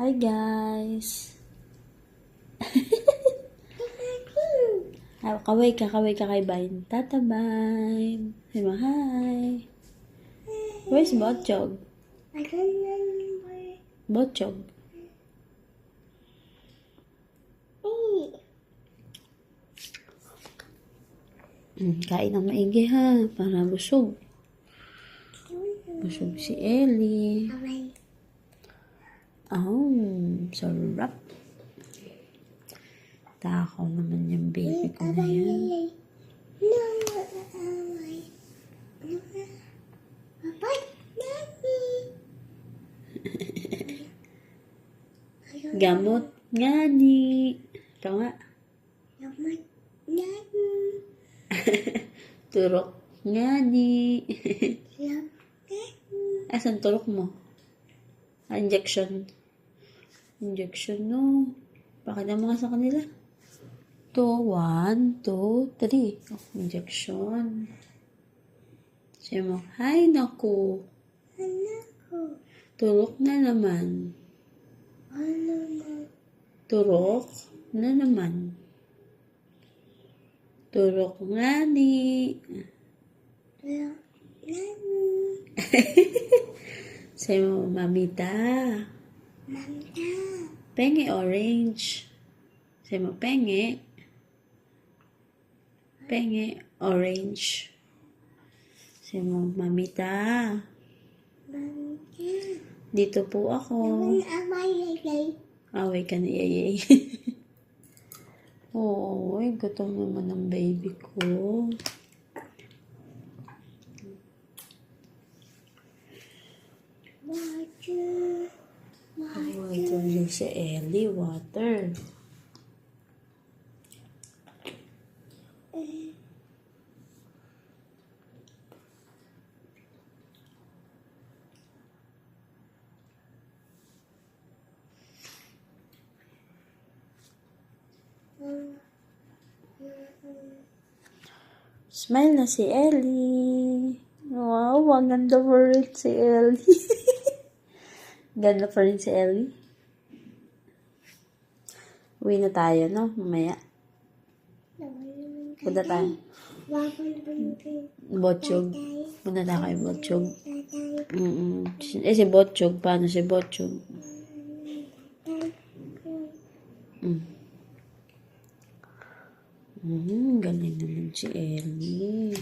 Hi guys! Kaway ka kay Vine. Tata Vine. Say mo hi. Where's Botchog? I don't remember. Botchog. Kain ng maigi ha. Para busog. Busog si Ellie. Oh, sarap. Takaw naman yung baby ko na yan. Gamot nga ni. Ito nga. Turok nga ni. Asan turok mo? Injection. Injection, no. Pakita mo nga sa kanila. 2, 1, 2, 3. Oh, injection. Sabi mo, hi, naku. Turok na naman. Turok na naman. Turok nga ni. Sabi mo, mamita. Penge orange. Sabi mo, penge. Penge orange. Sabi mo, mamita. Dito po ako. Away ka ni Yayay. Oh, ay, gutom naman ang baby ko. Water yung si Ellie, water. Smile na si Ellie. Wow, ang ganda pa rin si Ellie. Ganda pa rin si Ellie. Uwi na tayo, no? Mamaya. Punta tayo. Botchog. Punta tayo kay Botchog. Si Botchog. Paano si Botchog? Galing naman si Ellie.